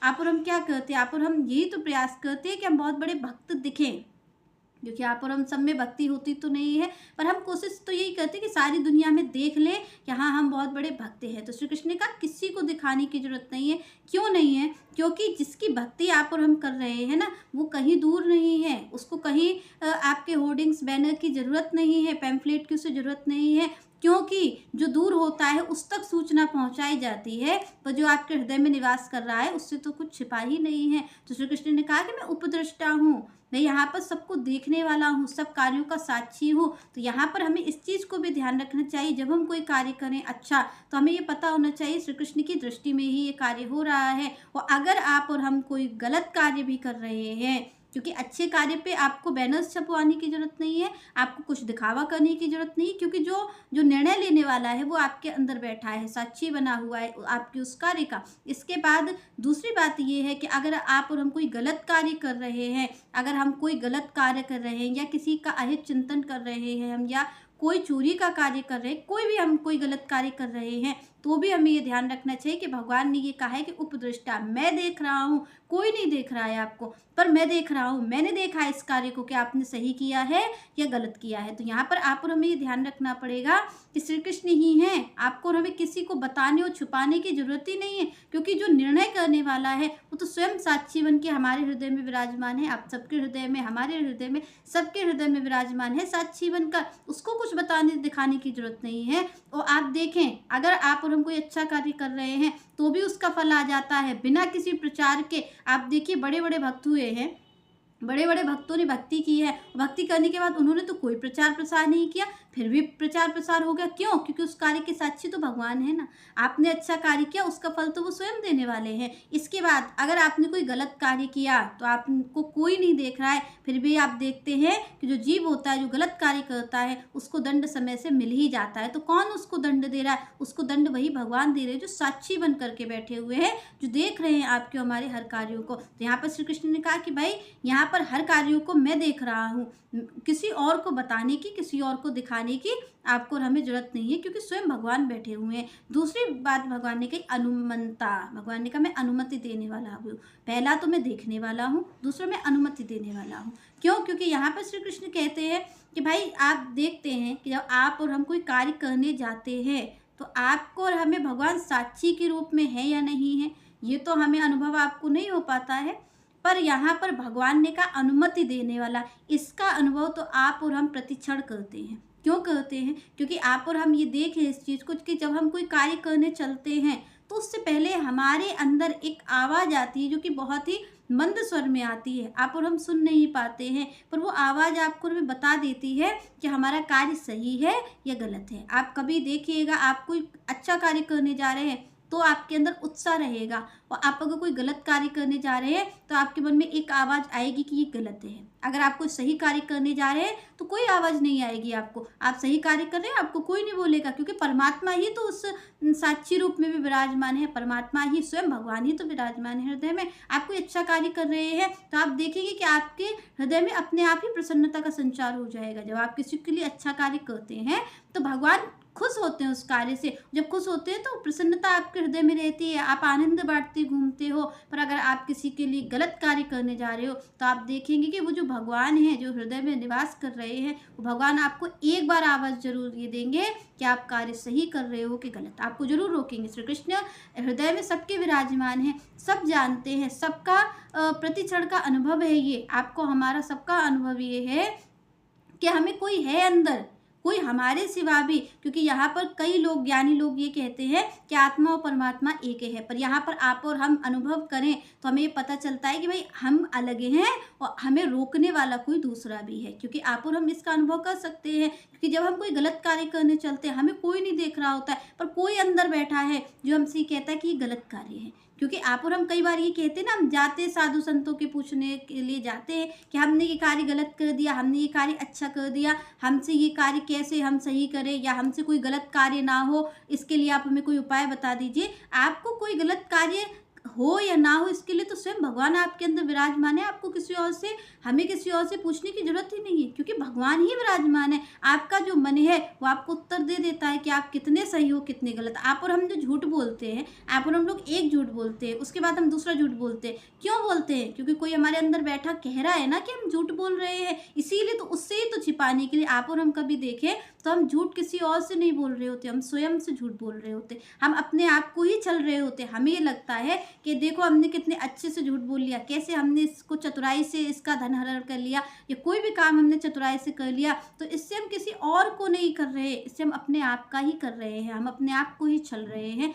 आप और हम क्या करते हैं, आप और हम यही तो प्रयास करते हैं कि हम बहुत बड़े भक्त दिखें, क्योंकि आप और हम सब में भक्ति होती तो नहीं है, पर हम कोशिश तो यही करते हैं कि सारी दुनिया में देख लें कि हाँ, हम बहुत बड़े भक्त हैं। तो श्री कृष्ण ने कहा किसी को दिखाने की ज़रूरत नहीं है। क्यों नहीं है? क्योंकि जिसकी भक्ति आप और हम कर रहे हैं ना, वो कहीं दूर नहीं है। उसको कहीं आपके होर्डिंग्स, बैनर की ज़रूरत नहीं है, पैम्फलेट की उसे ज़रूरत नहीं है, क्योंकि जो दूर होता है उस तक सूचना पहुंचाई जाती है, पर जो आपके हृदय में निवास कर रहा है उससे तो कुछ छिपा ही नहीं है। तो श्री कृष्ण ने कहा कि मैं उपद्रष्टा हूँ, मैं यहाँ पर सबको देखने वाला हूँ, सब कार्यों का साक्षी हूँ। तो यहाँ पर हमें इस चीज़ को भी ध्यान रखना चाहिए, जब हम कोई कार्य करें अच्छा, तो हमें ये पता होना चाहिए श्री कृष्ण की दृष्टि में ही ये कार्य हो रहा है। और अगर आप और हम कोई गलत कार्य भी कर रहे हैं, क्योंकि अच्छे कार्य पे आपको बैनर्स छपवाने की ज़रूरत नहीं है, आपको कुछ दिखावा करने की ज़रूरत नहीं, क्योंकि जो जो निर्णय लेने वाला है वो आपके अंदर बैठा है, साक्षी बना हुआ है आपके उस कार्य का। इसके बाद दूसरी बात ये है कि अगर आप और हम कोई गलत कार्य कर रहे हैं, अगर हम कोई गलत कार्य कर रहे हैं या किसी का अहित चिंतन कर रहे हैं हम, या कोई चोरी का कार्य कर रहे हैं, कोई भी हम कोई गलत कार्य कर रहे हैं, तो भी हमें ये ध्यान रखना चाहिए कि भगवान ने ये कहा है कि उपदृष्टा, मैं देख रहा हूँ, कोई नहीं देख रहा है आपको, पर मैं देख रहा हूँ, मैंने देखा है इस कार्य को कि आपने सही किया है या गलत किया है। तो यहाँ पर आप और हमें ये ध्यान रखना पड़ेगा कि श्री कृष्ण ही हैं, आपको और हमें किसी को बताने और छुपाने की जरूरत ही नहीं है, क्योंकि जो निर्णय करने वाला है वो तो स्वयं साक्षी बन के हमारे हृदय में विराजमान है, आप सबके हृदय में, हमारे हृदय में, सबके हृदय में विराजमान है साक्षी बनकर। उसको कुछ बताने दिखाने की जरूरत नहीं है। और आप देखें, अगर आप और हम कोई अच्छा कार्य कर रहे हैं तो भी उसका फल आ जाता है बिना किसी प्रचार के। आप देखिए, बड़े बड़े भक्त हुए हैं, बड़े बड़े भक्तों ने भक्ति की है, भक्ति करने के बाद उन्होंने तो कोई प्रचार प्रसार नहीं किया, फिर भी प्रचार प्रसार हो गया। क्यों? क्योंकि उस कार्य के साक्षी तो भगवान है ना। आपने अच्छा कार्य किया, उसका फल तो वो स्वयं देने वाले हैं। इसके बाद अगर आपने कोई गलत कार्य किया तो आपको कोई नहीं देख रहा है, फिर भी आप देखते हैं कि जो जीव होता है, जो गलत कार्य करता है, उसको दंड समय से मिल ही जाता है। तो कौन उसको दंड दे रहा है? उसको दंड वही भगवान दे रहे हैं, जो साक्षी बन करके बैठे हुए हैं, जो देख रहे हैं आपके हमारे हर कार्यों को। तो यहाँ पर श्री कृष्ण ने कहा कि भाई, यहाँ पर हर कार्यों को मैं देख रहा हूँ, किसी और को बताने की, किसी और को दिखाने की आपको और हमें जरूरत नहीं है, क्योंकि स्वयं भगवान बैठे हुए हैं। दूसरी बात भगवान ने कही, अनुमंता। भगवान ने कहा मैं अनुमति देने वाला हूँ। पहला तो मैं देखने वाला हूँ, दूसरा मैं अनुमति देने वाला हूँ। क्यों? क्योंकि यहाँ पर श्री कृष्ण कहते हैं कि भाई, आप देखते हैं कि जब आप और हम कोई कार्य करने जाते हैं तो आपको और हमें भगवान साक्षी के रूप में है या नहीं है, ये तो हमें अनुभव आपको नहीं हो पाता है, पर यहाँ पर भगवान ने कहा अनुमति देने वाला। इसका अनुभव तो आप और हम प्रतिक्षण करते हैं। क्यों करते हैं? क्योंकि आप और हम ये देखें इस चीज़ को कि जब हम कोई कार्य करने चलते हैं तो उससे पहले हमारे अंदर एक आवाज़ आती है, जो कि बहुत ही मंद स्वर में आती है, आप और हम सुन नहीं पाते हैं, पर वो आवाज़ आपको हमें बता देती है कि हमारा कार्य सही है या गलत है। आप कभी देखिएगा, आप कोई अच्छा कार्य करने जा रहे हैं तो आपके अंदर उत्साह रहेगा, और आप अगर कोई गलत कार्य करने जा रहे हैं तो आपके मन में एक आवाज़ आएगी कि ये गलत है। अगर आप कोई सही कार्य करने जा रहे हैं तो कोई आवाज़ नहीं आएगी आपको। आप सही कार्य कर रहे हैं, आपको कोई नहीं बोलेगा, क्योंकि परमात्मा ही तो उस साक्षी रूप में भी विराजमान है, परमात्मा ही, स्वयं भगवान ही तो विराजमान है हृदय में। आप कोई अच्छा कार्य कर रहे हैं तो आप देखेंगे कि आपके हृदय में अपने आप ही प्रसन्नता का संचार हो जाएगा। जब आप किसी के लिए अच्छा कार्य करते हैं तो भगवान खुश होते हैं उस कार्य से। जब खुश होते हैं तो प्रसन्नता आपके हृदय में रहती है, आप आनंद बांटते घूमते हो। पर अगर आप किसी के लिए गलत कार्य करने जा रहे हो तो आप देखेंगे कि वो जो भगवान है, जो हृदय में निवास कर रहे हैं, वो भगवान आपको एक बार आवाज़ जरूर ये देंगे कि आप कार्य सही कर रहे हो कि गलत। आपको जरूर रोकेंगे। श्री कृष्ण हृदय में सबके विराजमान है, सब जानते हैं, सबका प्रतिक्षण का अनुभव है ये। आपको हमारा सबका अनुभव ये है कि हमें कोई है अंदर, कोई हमारे सिवा भी, क्योंकि यहाँ पर कई लोग, ज्ञानी लोग ये कहते हैं कि आत्मा और परमात्मा एक है, पर यहाँ पर आप और हम अनुभव करें तो हमें ये पता चलता है कि भाई हम अलग हैं और हमें रोकने वाला कोई दूसरा भी है। क्योंकि आप और हम इसका अनुभव कर सकते हैं, क्योंकि जब हम कोई गलत कार्य करने चलते हैं हमें कोई नहीं देख रहा होता है, पर कोई अंदर बैठा है जो हमसे कहता है कि ये गलत कार्य है। क्योंकि आप और हम कई बार ये कहते हैं ना, हम जाते साधु संतों के पूछने के लिए जाते हैं कि हमने ये कार्य गलत कर दिया, हमने ये कार्य अच्छा कर दिया, हमसे ये कार्य कैसे हम सही करें, या हमसे कोई गलत कार्य ना हो, इसके लिए आप हमें कोई उपाय बता दीजिए। आपको कोई गलत कार्य हो या ना हो इसके लिए तो स्वयं भगवान आपके अंदर विराजमान है। आपको किसी और से हमें किसी और से पूछने की ज़रूरत ही नहीं है, क्योंकि भगवान ही विराजमान है। आपका जो मन है वो आपको उत्तर दे देता है कि आप कितने सही हो, कितने गलत। आप और हम जो झूठ बोलते हैं, आप और हम लोग एक झूठ बोलते हैं, उसके बाद हम दूसरा झूठ बोलते हैं। क्यों बोलते हैं? क्योंकि कोई हमारे अंदर बैठा कह रहा है ना कि हम झूठ बोल रहे हैं, इसीलिए तो उससे ही तो छिपाने के लिए आप और हम कभी देखें तो हम झूठ किसी और से नहीं बोल रहे होते, हम स्वयं से झूठ बोल रहे होते। हम अपने आप को ही छल रहे होते। हमें ये लगता है कि देखो हमने कितने अच्छे से झूठ बोल लिया, कैसे हमने इसको चतुराई से इसका धन हरण कर लिया, या कोई भी काम हमने चतुराई से कर लिया। तो इससे हम किसी और को नहीं कर रहे, इससे हम अपने आप का ही कर रहे हैं, हम अपने आप को ही छल रहे हैं।